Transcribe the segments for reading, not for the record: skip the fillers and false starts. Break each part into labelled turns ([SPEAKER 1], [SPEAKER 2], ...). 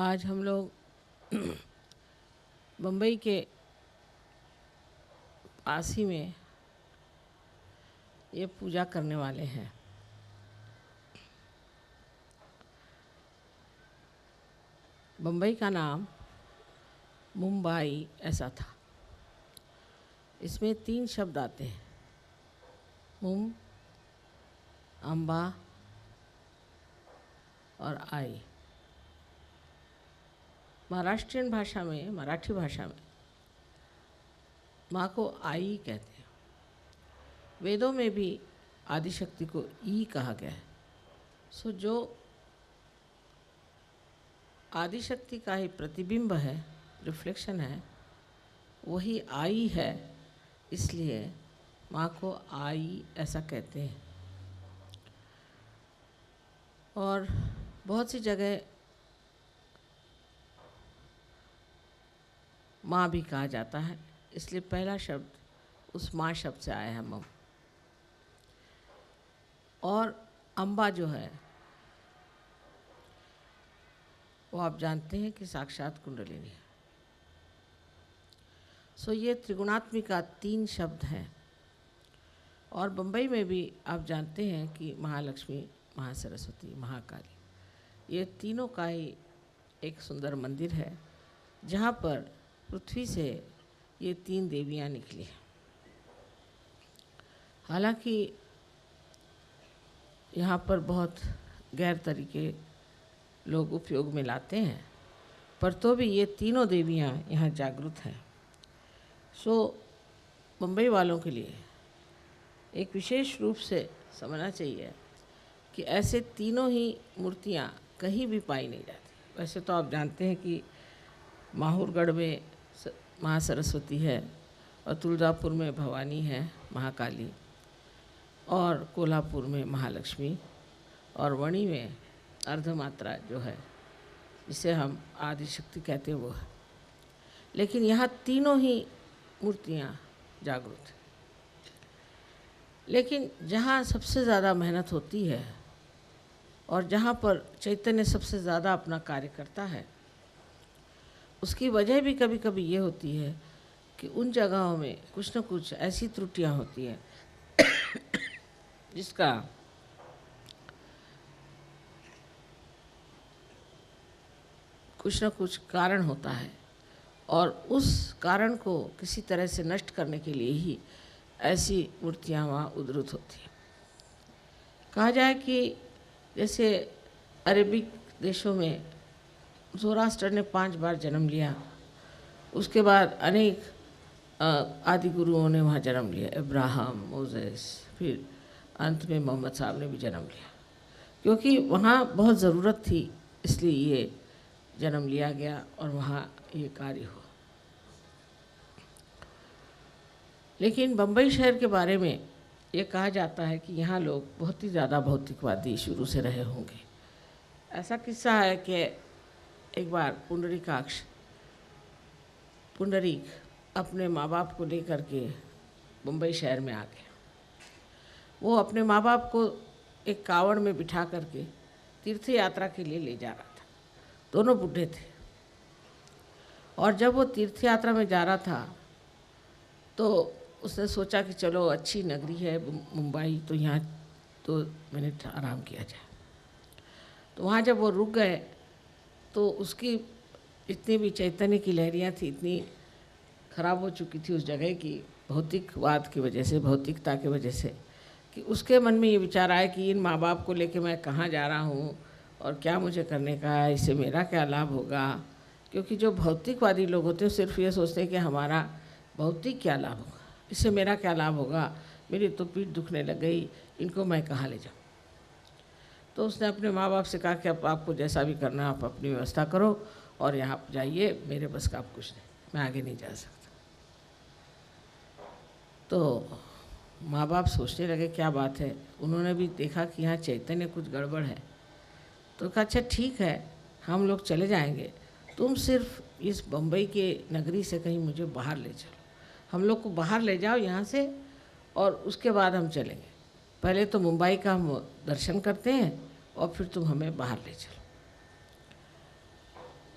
[SPEAKER 1] आज हम लोग बम्बई के पास ही में ये पूजा करने वाले हैं। बम्बई का नाम मुंबई ऐसा था। इसमें 3 शब्द आते हैं, मुम, अम्बा और आई। महाराष्ट्रियन भाषा में, मराठी भाषा में माँ को आई कहते हैं। वेदों में भी आदिशक्ति को ई कहा गया है। सो जो आदिशक्ति का ही प्रतिबिंब है, रिफ्लेक्शन है, वही आई है। इसलिए माँ को आई ऐसा कहते हैं। और बहुत सी जगह माँ भी कहा जाता है, इसलिए पहला शब्द उस माँ शब्द से आया है, मम। और अम्बा जो है वो आप जानते हैं कि साक्षात कुंडलिनी है। सो ये त्रिगुणात्मिका 3 शब्द हैं। और बम्बई में भी आप जानते हैं कि महालक्ष्मी, महासरस्वती, महाकाली, ये तीनों का ही एक सुंदर मंदिर है, जहाँ पर पृथ्वी से ये 3 देवियाँ निकली हैं। हालांकि यहाँ पर बहुत गैर तरीके लोग उपयोग में लाते हैं, पर तो भी ये तीनों देवियाँ यहाँ जागृत हैं। सो मुंबई वालों के लिए एक विशेष रूप से समझना चाहिए कि ऐसे तीनों ही मूर्तियाँ कहीं भी पाई नहीं जाती। वैसे तो आप जानते हैं कि माहौरगढ़ में महासरस्वती है, और तुलजापुर में भवानी है, महाकाली, और कोल्हापुर में महालक्ष्मी, और वणी में अर्धमात्रा जो है, जिसे हम आदिशक्ति कहते हैं, वो है। लेकिन यहाँ तीनों ही मूर्तियाँ जागृत हैं। लेकिन जहाँ सबसे ज़्यादा मेहनत होती है और जहाँ पर चैतन्य सबसे ज़्यादा अपना कार्य करता है, उसकी वजह भी कभी कभी ये होती है कि उन जगहों में कुछ न कुछ ऐसी त्रुटियाँ होती हैं जिसका कुछ न कुछ कारण होता है, और उस कारण को किसी तरह से नष्ट करने के लिए ही ऐसी मूर्तियाँ वहाँ उद्धृत होती हैं। कहा जाए कि जैसे अरेबिक देशों में ज़ोरास्टर ने 5 बार जन्म लिया, उसके बाद अनेक आदि गुरुओं ने वहाँ जन्म लिया, अब्राहम, मोसेस, फिर अंत में मोहम्मद साहब ने भी जन्म लिया, क्योंकि वहाँ बहुत ज़रूरत थी, इसलिए ये जन्म लिया गया और वहाँ ये कार्य हुआ। लेकिन बम्बई शहर के बारे में ये कहा जाता है कि यहाँ लोग बहुत ही ज़्यादा भौतिकवादी शुरू से रहे होंगे। ऐसा किस्सा है कि एक बार पुंडरीक अपने माँ बाप को लेकर के मुंबई शहर में आ गया। वो अपने माँ बाप को एक कावड़ में बिठा करके तीर्थ यात्रा के लिए ले जा रहा था। दोनों बूढ़े थे, और जब वो तीर्थ यात्रा में जा रहा था तो उसने सोचा कि चलो अच्छी नगरी है मुंबई, तो यहाँ 2 मिनट आराम किया जाए। तो वहाँ जब वो रुक गए तो उसकी इतनी भी चैतन्य की लहरियाँ थी, इतनी खराब हो चुकी थी उस जगह की भौतिकवाद की वजह से, भौतिकता की वजह से, कि उसके मन में ये विचार आया कि इन माँ बाप को लेके मैं कहाँ जा रहा हूँ और क्या मुझे करने का है, इससे मेरा क्या लाभ होगा। क्योंकि जो भौतिकवादी लोग होते हैं सिर्फ ये सोचते हैं कि हमारा भौतिक क्या लाभ होगा, इससे मेरा क्या लाभ होगा, मेरी तो पीठ दुखने लग गई, इनको मैं कहाँ ले जाऊँ। तो उसने अपने माँ बाप से कहा कि अब आपको जैसा भी करना आप अपनी व्यवस्था करो और यहाँ जाइए, मेरे बस का आप कुछ नहीं, मैं आगे नहीं जा सकता। तो माँ बाप सोचने लगे क्या बात है। उन्होंने भी देखा कि यहाँ चैतन्य कुछ गड़बड़ है, तो कहा अच्छा ठीक है, हम लोग चले जाएंगे, तुम सिर्फ इस बम्बई के नगरी से कहीं मुझे बाहर ले चलो, हम लोग को बाहर ले जाओ यहाँ से, और उसके बाद हम चलेंगे। पहले तो मुंबई का हम दर्शन करते हैं और फिर तुम हमें बाहर ले चलो।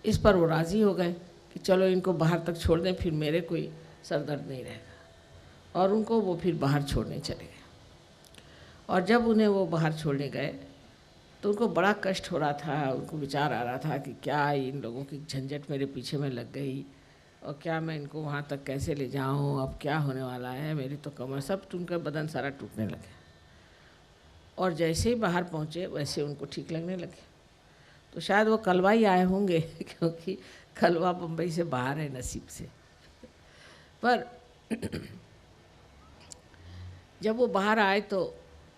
[SPEAKER 1] इस पर वो राज़ी हो गए कि चलो इनको बाहर तक छोड़ दें, फिर मेरे कोई सर दर्द नहीं रहेगा। और उनको वो फिर बाहर छोड़ने चले गए। और जब उन्हें वो बाहर छोड़ने गए तो उनको बड़ा कष्ट हो रहा था। उनको विचार आ रहा था कि क्या इन लोगों की झंझट मेरे पीछे में लग गई, और क्या मैं इनको वहाँ तक कैसे ले जाऊँ, अब क्या होने वाला है, मेरी तो कमर, सब उनका बदन सारा टूटने लगे। और जैसे ही बाहर पहुँचे वैसे उनको ठीक लगने लगे। तो शायद वो कलवा ही आए होंगे क्योंकि कलवा बम्बई से बाहर है नसीब से। पर जब वो बाहर आए तो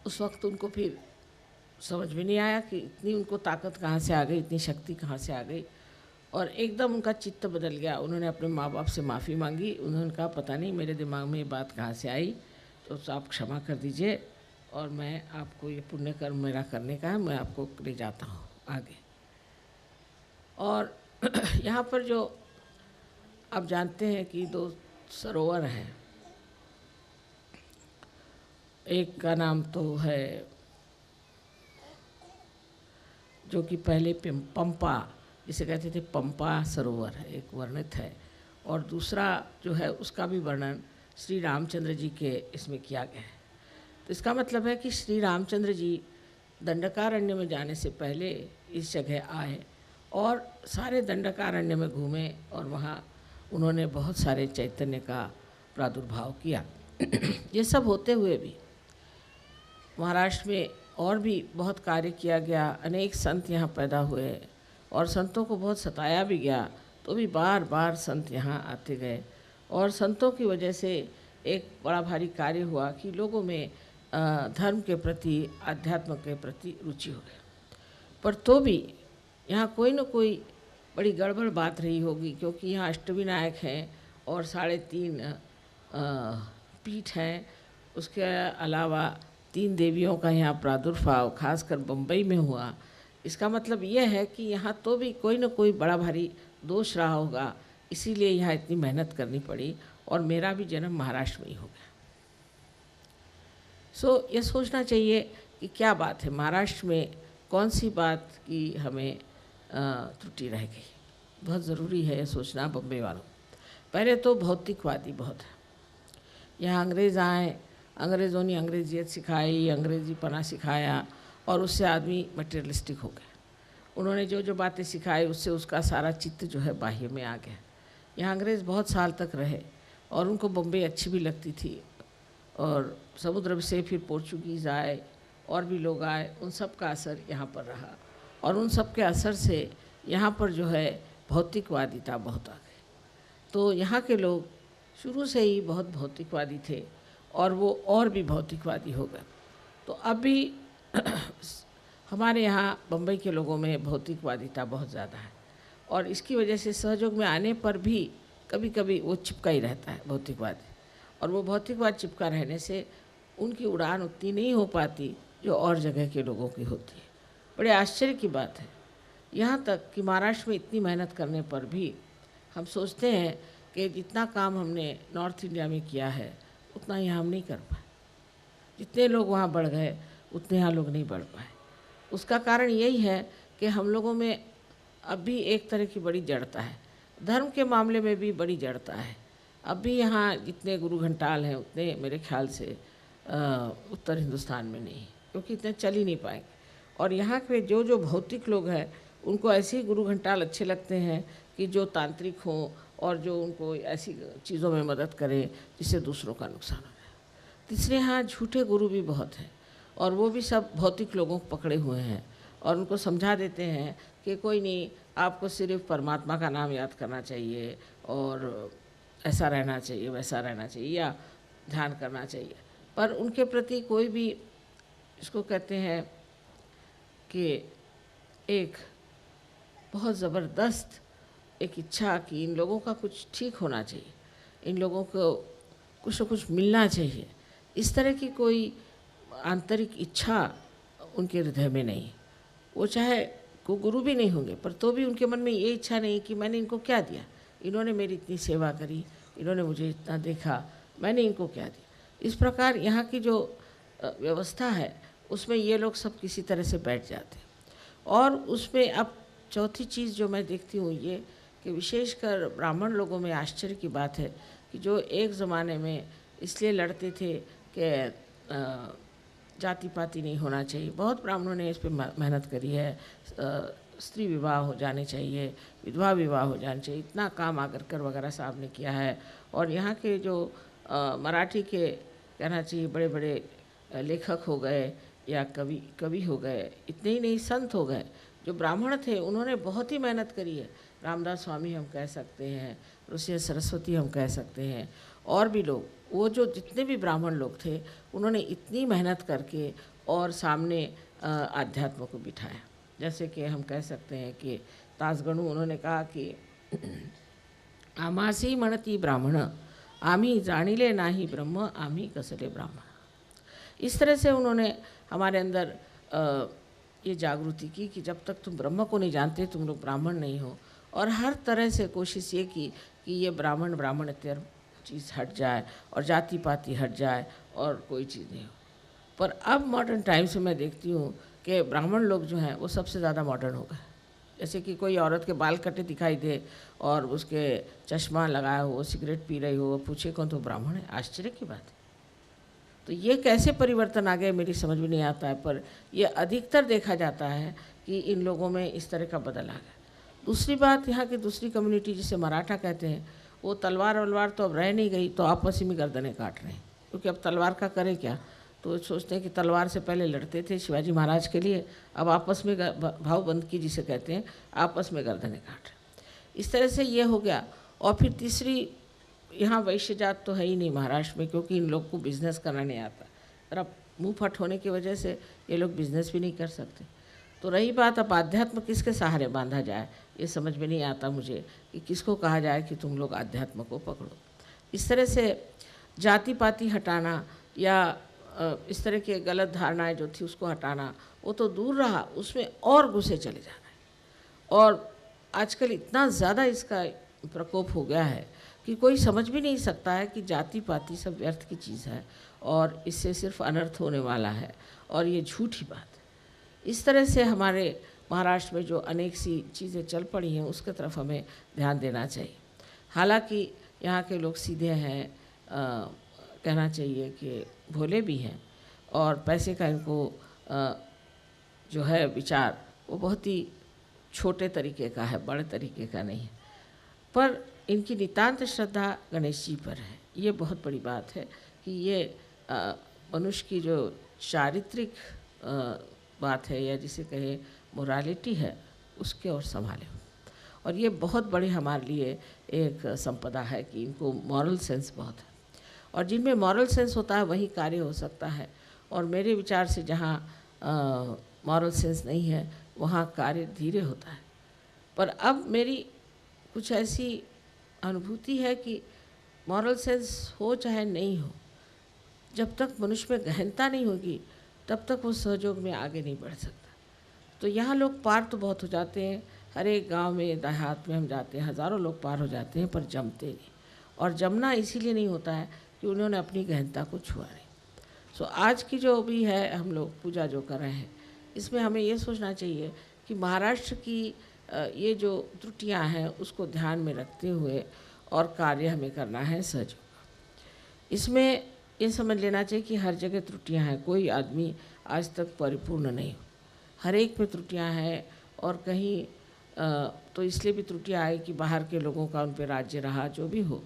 [SPEAKER 1] उस वक्त उनको फिर समझ में नहीं आया कि इतनी उनको ताकत कहाँ से आ गई, इतनी शक्ति कहाँ से आ गई। और एकदम उनका चित्त बदल गया। उन्होंने अपने माँ बाप से माफ़ी मांगी। उन्होंने कहा पता नहीं मेरे दिमाग में ये बात कहाँ से आई, तो आप क्षमा कर दीजिए और मैं आपको, ये पुण्य कर्म मेरा करने का है, मैं आपको ले जाता हूँ आगे। और यहाँ पर जो आप जानते हैं कि 2 सरोवर हैं, एक का नाम तो है जो कि पहले पंपा, जिसे कहते थे पंपा सरोवर है, एक वर्णित है। और दूसरा जो है उसका भी वर्णन श्री रामचंद्र जी के इसमें किया गया है। तो इसका मतलब है कि श्री रामचंद्र जी दंडकारण्य में जाने से पहले इस जगह आए और सारे दंडकारण्य में घूमे और वहाँ उन्होंने बहुत सारे चैतन्य का प्रादुर्भाव किया। ये सब होते हुए भी महाराष्ट्र में और भी बहुत कार्य किया गया। अनेक संत यहाँ पैदा हुए और संतों को बहुत सताया भी गया, तो भी बार बार संत यहाँ आते गए। और संतों की वजह से एक बड़ा भारी कार्य हुआ कि लोगों में धर्म के प्रति, आध्यात्म के प्रति रुचि हो गई। पर तो भी यहाँ कोई न कोई बड़ी गड़बड़ बात रही होगी, क्योंकि यहाँ अष्टविनायक हैं और 3.5 पीठ हैं। उसके अलावा 3 देवियों का यहाँ प्रादुर्भाव खासकर बम्बई में हुआ। इसका मतलब यह है कि यहाँ तो भी कोई न कोई बड़ा भारी दोष रहा होगा, इसीलिए यहाँ इतनी मेहनत करनी पड़ी और मेरा भी जन्म महाराष्ट्र में ही हो गया। ये सोचना चाहिए कि क्या बात है, महाराष्ट्र में कौन सी बात की हमें त्रुटि रह गई। बहुत ज़रूरी है ये सोचना बम्बई वालों। पहले तो भौतिकवादी बहुत है। यहाँ अंग्रेज़ आए, अंग्रेज़ों ने अंग्रेजियत सिखाई, अंग्रेजी पना सिखाया और उससे आदमी मटेरियलिस्टिक हो गया। उन्होंने जो जो बातें सिखाई उससे उसका सारा चित्त जो है बाह्य में आ गया। यहाँ अंग्रेज़ बहुत साल तक रहे और उनको बम्बई अच्छी भी लगती थी। और समुद्र से फिर पोर्चुगीज़ आए और भी लोग आए, उन सब का असर यहाँ पर रहा और उन सब के असर से यहाँ पर जो है भौतिकवादिता बहुत आ गई। तो यहाँ के लोग शुरू से ही बहुत भौतिकवादी थे और वो और भी भौतिकवादी हो गए। तो अब भी हमारे यहाँ बम्बई के लोगों में भौतिकवादिता बहुत ज़्यादा है और इसकी वजह से सहयोग में आने पर भी कभी कभी वो चिपका ही रहता है भौतिकवादी। और वो भौतिकवाद चिपका रहने से उनकी उड़ान उतनी नहीं हो पाती जो और जगह के लोगों की होती है। बड़े आश्चर्य की बात है, यहाँ तक कि महाराष्ट्र में इतनी मेहनत करने पर भी हम सोचते हैं कि जितना काम हमने नॉर्थ इंडिया में किया है उतना यहाँ हम नहीं कर पाए। जितने लोग वहाँ बढ़ गए उतने यहाँ लोग नहीं बढ़ पाए। उसका कारण यही है कि हम लोगों में अब भी एक तरह की बड़ी जड़ता है, धर्म के मामले में भी बड़ी जड़ता है। अब भी यहाँ जितने गुरु घंटाल हैं उतने मेरे ख्याल से उत्तर हिंदुस्तान में नहीं, क्योंकि इतने चल ही नहीं पाएंगे। और यहाँ के जो जो भौतिक लोग हैं उनको ऐसे ही गुरु घंटाल अच्छे लगते हैं कि जो तांत्रिक हों और जो उनको ऐसी चीज़ों में मदद करें जिससे दूसरों का नुकसान हो जाए। तीसरे यहाँ झूठे गुरु भी बहुत हैं और वो भी सब भौतिक लोगों को पकड़े हुए हैं और उनको समझा देते हैं कि कोई नहीं, आपको सिर्फ परमात्मा का नाम याद करना चाहिए और ऐसा रहना चाहिए, वैसा रहना चाहिए या ध्यान करना चाहिए। पर उनके प्रति कोई भी, इसको कहते हैं कि एक बहुत ज़बरदस्त एक इच्छा कि इन लोगों का कुछ ठीक होना चाहिए, इन लोगों को कुछ न कुछ मिलना चाहिए, इस तरह की कोई आंतरिक इच्छा उनके हृदय में नहीं। वो चाहे को गुरु भी नहीं होंगे पर तो भी उनके मन में ये इच्छा नहीं कि मैंने इनको क्या दिया, इन्होंने मेरी इतनी सेवा करी, इन्होंने मुझे इतना देखा, मैंने इनको क्या दिया। इस प्रकार यहाँ की जो व्यवस्था है उसमें ये लोग सब किसी तरह से बैठ जाते हैं और उसमें अब चौथी चीज़ जो मैं देखती हूँ ये कि विशेषकर ब्राह्मण लोगों में आश्चर्य की बात है कि जो एक ज़माने में इसलिए लड़ते थे कि जाति पाति नहीं होना चाहिए, बहुत ब्राह्मणों ने इस पर मेहनत करी है, स्त्री विवाह हो जाने चाहिए, विधवा विवाह हो जाना चाहिए, इतना काम आगरकर वगैरह साहब ने किया है। और यहाँ के जो मराठी के कहना चाहिए बड़े बड़े लेखक हो गए या कवि हो गए, इतने ही नहीं संत हो गए, जो ब्राह्मण थे उन्होंने बहुत ही मेहनत करी है। रामदास स्वामी हम कह सकते हैं, ऋषि सरस्वती हम कह सकते हैं, और भी लोग, वो जो जितने भी ब्राह्मण लोग थे उन्होंने इतनी मेहनत करके और सामने आध्यात्म को बिठाया। जैसे कि हम कह सकते हैं कि तासगणु उन्होंने कहा कि आमासी म्हणती ब्राह्मण आमी जानिले नाही ब्रह्म आमी कसले ब्राह्मण। इस तरह से उन्होंने हमारे अंदर ये जागृति की कि जब तक तुम ब्रह्म को नहीं जानते तुम लोग ब्राह्मण नहीं हो। और हर तरह से कोशिश ये की कि ये ब्राह्मणत्व चीज़ हट जाए और जाति पाति हट जाए और कोई चीज़ नहीं हो। पर अब मॉडर्न टाइम्स में मैं देखती हूँ कि ब्राह्मण लोग जो हैं वो सबसे ज़्यादा मॉडर्न हो गए। जैसे कि कोई औरत के बाल कटे दिखाई दे और उसके चश्मा लगाया हो, सिगरेट पी रही हो, पूछे कौन तो ब्राह्मण है, आश्चर्य की बात है। तो ये कैसे परिवर्तन आ गए मेरी समझ में नहीं आता है, पर यह अधिकतर देखा जाता है कि इन लोगों में इस तरह का बदल आ गया। दूसरी बात, यहाँ की दूसरी कम्युनिटी जिसे मराठा कहते हैं, वो तलवार वलवार तो अब रह नहीं गई, तो आपस में गर्दनें काट रहे हैं, क्योंकि अब तलवार का करें क्या। तो सोचते हैं कि तलवार से पहले लड़ते थे शिवाजी महाराज के लिए, अब आपस में भावबंदगी जिसे कहते हैं, आपस में गर्दनें काट रहे। इस तरह से ये हो गया। और फिर तीसरी, यहाँ वैश्य जात तो है ही नहीं महाराष्ट्र में, क्योंकि इन लोग को बिज़नेस करना नहीं आता, और अब मुँह फट होने की वजह से ये लोग बिज़नेस भी नहीं कर सकते। तो रही बात अब आध्यात्म किसके सहारे बांधा जाए, ये समझ में नहीं आता मुझे कि किसको कहा जाए कि तुम लोग आध्यात्म को पकड़ो। इस तरह से जाति पाति हटाना या इस तरह के गलत धारणाएं जो थी उसको हटाना, वो तो दूर रहा, उसमें और घुसे चले जाना है। और आजकल इतना ज़्यादा इसका प्रकोप हो गया है कि कोई समझ भी नहीं सकता है कि जाति पाति सब व्यर्थ की चीज़ है और इससे सिर्फ अनर्थ होने वाला है, और ये झूठी बात है। इस तरह से हमारे महाराष्ट्र में जो अनेक सी चीज़ें चल पड़ी हैं उसके तरफ हमें ध्यान देना चाहिए। हालांकि यहाँ के लोग सीधे हैं, कहना चाहिए कि भोले भी हैं, और पैसे का इनको जो है विचार वो बहुत ही छोटे तरीके का है, बड़े तरीके का नहीं है। पर इनकी नितांत श्रद्धा गणेश जी पर है। ये बहुत बड़ी बात है कि ये मनुष्य की जो चारित्रिक बात है, या जिसे कहे मोरालिटी है, उसके ओर संभाले। और ये बहुत बड़ी हमारे लिए एक संपदा है कि इनको मॉरल सेंस बहुत है, और जिनमें मॉरल सेंस होता है वही कार्य हो सकता है। और मेरे विचार से जहाँ मॉरल सेंस नहीं है वहाँ कार्य धीरे होता है। पर अब मेरी कुछ ऐसी अनुभूति है कि मॉरल सेंस हो चाहे नहीं हो, जब तक मनुष्य में गहनता नहीं होगी तब तक वो सहयोग में आगे नहीं बढ़ सकता। तो यहाँ लोग पार तो बहुत हो जाते हैं, हर एक गांव में देहात में हम जाते हैं, हज़ारों लोग पार हो जाते हैं, पर जमते नहीं। और जमना इसीलिए नहीं होता है कि उन्होंने अपनी गहनता को छुआ नहीं। सो आज की जो भी है हम लोग पूजा जो कर रहे हैं, इसमें हमें ये सोचना चाहिए कि महाराष्ट्र की ये जो त्रुटियां हैं उसको ध्यान में रखते हुए और कार्य हमें करना है सहयोग। इसमें ये समझ लेना चाहिए कि हर जगह त्रुटियां हैं, कोई आदमी आज तक परिपूर्ण नहीं हो, हर एक में त्रुटियां हैं। और कहीं तो इसलिए भी त्रुटियां आई कि बाहर के लोगों का उन पर राज्य रहा, जो भी हो।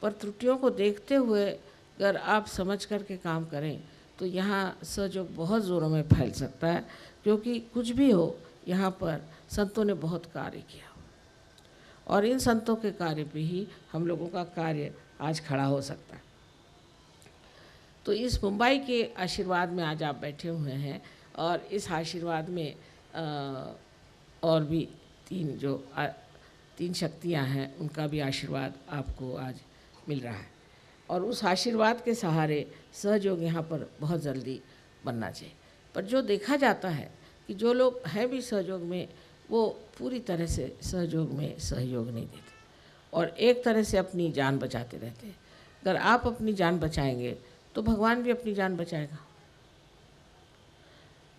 [SPEAKER 1] पर त्रुटियों को देखते हुए अगर आप समझ कर के काम करें तो यहाँ सहयोग बहुत ज़ोरों में फैल सकता है, क्योंकि कुछ भी हो यहाँ पर संतों ने बहुत कार्य किया, और इन संतों के कार्य पे ही हम लोगों का कार्य आज खड़ा हो सकता है। तो इस मुंबई के आशीर्वाद में आज आप बैठे हुए हैं, और इस आशीर्वाद में और भी तीन शक्तियाँ हैं, उनका भी आशीर्वाद आपको आज मिल रहा है। और उस आशीर्वाद के सहारे सहयोग यहाँ पर बहुत जल्दी बनना चाहिए। पर जो देखा जाता है कि जो लोग हैं भी सहयोग में, वो पूरी तरह से सहयोग में सहयोग नहीं देते, और एक तरह से अपनी जान बचाते रहते हैं। अगर आप अपनी जान बचाएंगे तो भगवान भी अपनी जान बचाएगा।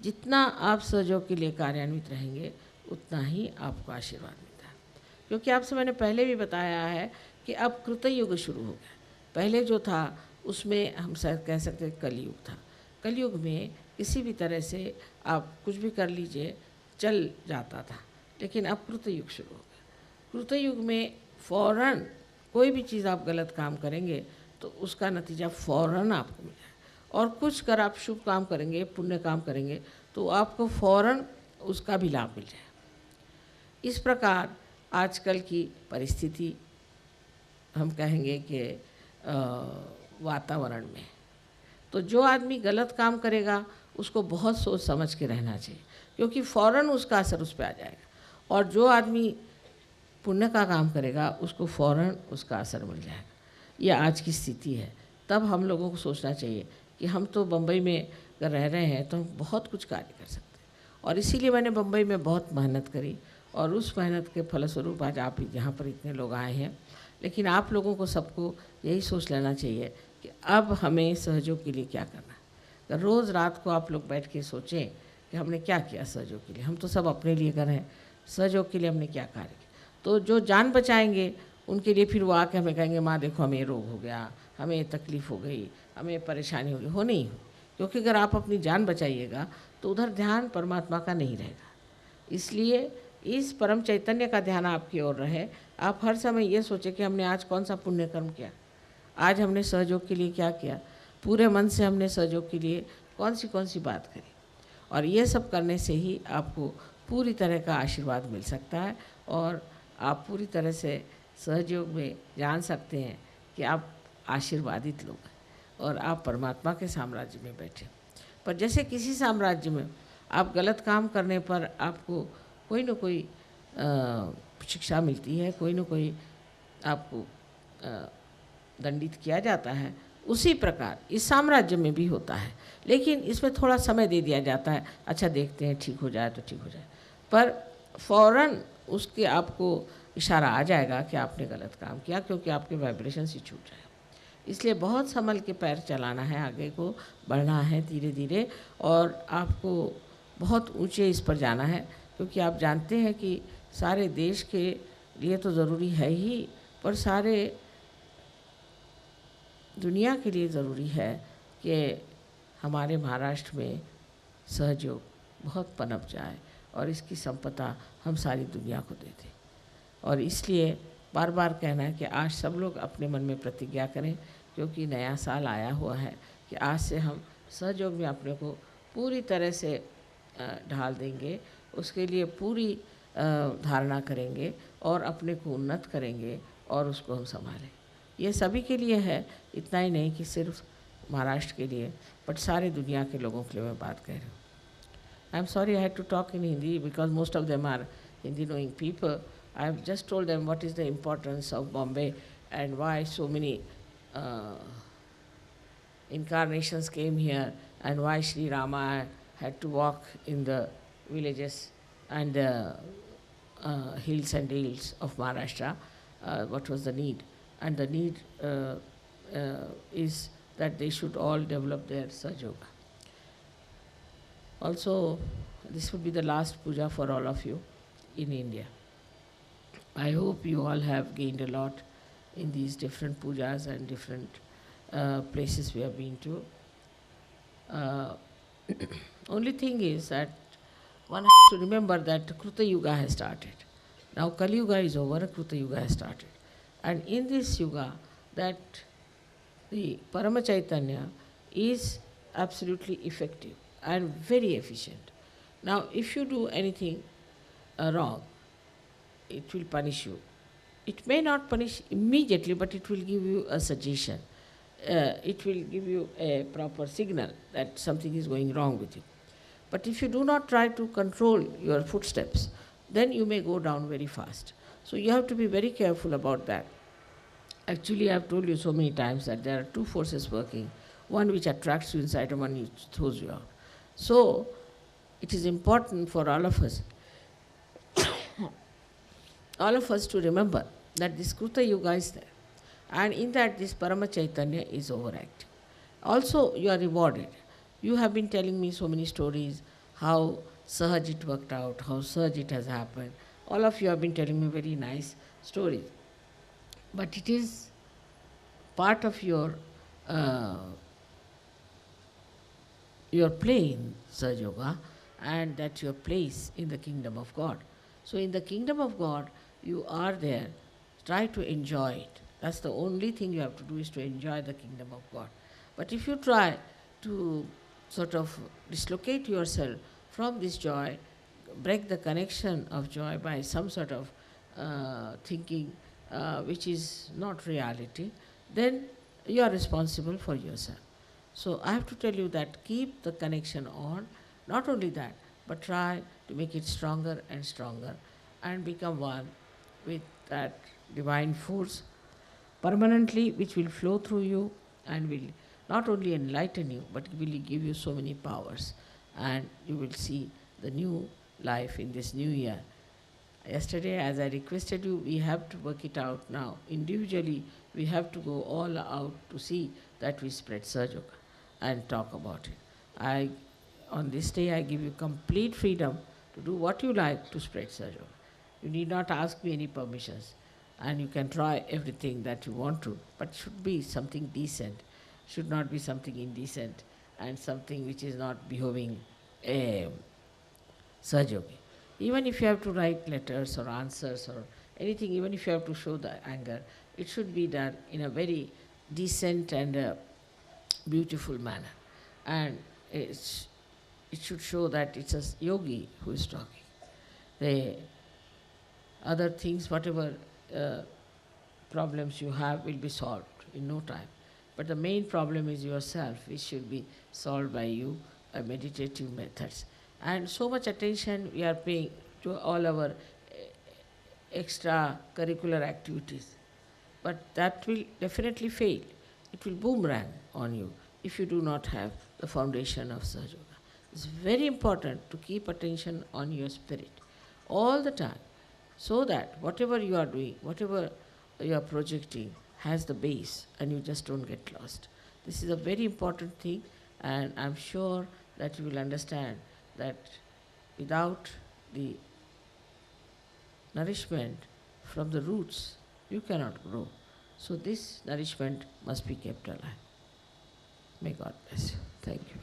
[SPEAKER 1] जितना आप सहयोग के लिए कार्यान्वित रहेंगे उतना ही आपको आशीर्वाद मिलता है। क्योंकि आपसे मैंने पहले भी बताया है कि अब कृतयुग शुरू हो गया। पहले जो था उसमें हम शायद कह सकते हैं कलयुग था। कलयुग में किसी भी तरह से आप कुछ भी कर लीजिए चल जाता था, लेकिन अब कृतयुग शुरू हो गया। कृतयुग में फ़ौरन कोई भी चीज़ आप गलत काम करेंगे तो उसका नतीजा फ़ौरन आपको मिल जाए, और कुछ कर आप शुभ काम करेंगे, पुण्य काम करेंगे तो आपको फ़ौरन उसका भी लाभ मिल जाए। इस प्रकार आजकल की परिस्थिति हम कहेंगे कि वातावरण में तो जो आदमी गलत काम करेगा उसको बहुत सोच समझ के रहना चाहिए, क्योंकि फ़ौरन उसका असर उस पर आ जाएगा, और जो आदमी पुण्य का काम करेगा उसको फ़ौरन उसका असर मिल जाएगा। ये आज की स्थिति है। तब हम लोगों को सोचना चाहिए कि हम तो बम्बई में अगर रह रहे हैं तो हम बहुत कुछ कार्य कर सकते हैं, और इसीलिए मैंने बम्बई में बहुत मेहनत करी, और उस मेहनत के फलस्वरूप आज आप यहाँ पर इतने लोग आए हैं। लेकिन आप लोगों को सबको यही सोच लेना चाहिए कि अब हमें सहयोग के लिए क्या करना है। रोज़ रात को आप लोग बैठ के सोचें कि हमने क्या किया सहयोग के लिए। हम तो सब अपने लिए कर रहे हैं, सहयोग के लिए हमने क्या कार्य किया। तो जो जान बचाएंगे उनके लिए फिर वो आके हमें कहेंगे माँ देखो हमें ये रोग हो गया, हमें ये तकलीफ़ हो गई, हमें परेशानी हो गई। हो नहीं हो, क्योंकि अगर आप अपनी जान बचाइएगा तो उधर ध्यान परमात्मा का नहीं रहेगा। इसलिए इस परम चैतन्य का ध्यान आपकी ओर रहे। आप हर समय ये सोचें कि हमने आज कौन सा पुण्य कर्म किया, आज हमने सहयोग के लिए क्या किया, पूरे मन से हमने सहयोग के लिए कौन सी बात करी। और ये सब करने से ही आपको पूरी तरह का आशीर्वाद मिल सकता है, और आप पूरी तरह से सहयोग में जान सकते हैं कि आप आशीर्वादित लोग हैं और आप परमात्मा के साम्राज्य में बैठे। पर जैसे किसी साम्राज्य में आप गलत काम करने पर आपको कोई न कोई शिक्षा मिलती है, कोई न कोई आपको दंडित किया जाता है, उसी प्रकार इस साम्राज्य में भी होता है। लेकिन इसमें थोड़ा समय दे दिया जाता है, अच्छा देखते हैं ठीक हो जाए तो ठीक हो जाए, पर फ़ौरन उसके आपको इशारा आ जाएगा कि आपने गलत काम किया, क्योंकि आपके वाइब्रेशन ही छूट जाए। इसलिए बहुत संभल के पैर चलाना है, आगे को बढ़ना है धीरे धीरे, और आपको बहुत ऊंचे इस पर जाना है, क्योंकि आप जानते हैं कि सारे देश के लिए तो ज़रूरी है ही, पर सारे दुनिया के लिए ज़रूरी है कि हमारे महाराष्ट्र में सहयोग बहुत पनप जाए और इसकी संपदा हम सारी दुनिया को दे दें। और इसलिए बार बार कहना है कि आज सब लोग अपने मन में प्रतिज्ञा करें, क्योंकि नया साल आया हुआ है, कि आज से हम सहयोग में अपने को पूरी तरह से ढाल देंगे, उसके लिए पूरी धारणा करेंगे और अपने को उन्नत करेंगे और उसको हम संभालें। ये सभी के लिए है, इतना ही नहीं कि सिर्फ महाराष्ट्र के लिए, बट सारे दुनिया के लोगों के लिए मैं बात कह रही हूँ। I am sorry I had to talk in Hindi because most of them are Hindi knowing people. I have just told them what is the importance of Bombay and why so many incarnations came here, and why Sri Rama had to walk in the villages and the hills and dales of Maharashtra. What was the need? And the need is that they should all develop their Sahaja. Also, this would be the last puja for all of you in India. I hope you all have gained a lot in these different pujas and different places we have been to. Only thing is that one has to remember that Kruta Yuga has started. Now Kali Yuga is over, Kruta Yuga has started. And in this Yuga, that the Parama Chaitanya is absolutely effective and very efficient. Now if you do anything wrong, it will punish you. It may not punish immediately, but it will give you a suggestion. It will give you a proper signal that something is going wrong with you. But if you do not try to control your footsteps, then you may go down very fast. So you have to be very careful about that. Actually, I have told you so many times that there are two forces working, one which attracts you inside and one which throws you out. So it is important for all of us to remember that this Kruta Yuga is there, and in that this Parama Chaitanya is overactive. Also, you are rewarded. You have been telling me so many stories how Sahaj it worked out, how Sahaj it has happened. All of you have been telling me very nice stories. But it is part of uh, your play in Sahaja Yoga, and that's your place in the kingdom of God. So in the kingdom of God, you are there. Try to enjoy it. That's the only thing you have to do, is to enjoy the kingdom of God. But if you try to sort of dislocate yourself from this joy, break the connection of joy by some sort of thinking which is not reality, then you are responsible for yourself. So I have to tell you that keep the connection on, not only that, but try to make it stronger and stronger and become one with that divine force permanently, which will flow through you and will not only enlighten you, but will give you so many powers. And you will see the new life in this new year. Yesterday, as I requested you, we have to work it out now. Individually, we have to go all out to see that we spread Sahaja Yoga and talk about it. On this day, I give you complete freedom to do what you like to spread Sahaja Yoga. You need not ask me any permissions, and you can try everything that you want to, but it should be something decent, should not be something indecent and something which is not behaving Sahaja Yoga. Even if you have to write letters or answers or anything, even if you have to show the anger, it should be done in a very decent and beautiful manner. And it should show that it's a yogi who is talking. The other things, whatever problems you have, will be solved in no time. But the main problem is yourself, which should be solved by you by meditative methods. And so much attention we are paying to all our extra curricular activities. But that will definitely fail. It will boomerang on you if you do not have the foundation of Sahaja Yoga. It's very important to keep attention on your spirit all the time, so that whatever you are doing, whatever you are projecting, has the base and you just don't get lost. This is a very important thing, and I'm sure that you will understand that without the nourishment from the roots, you cannot grow. So this nourishment must be kept alive. May God bless you. Thank you.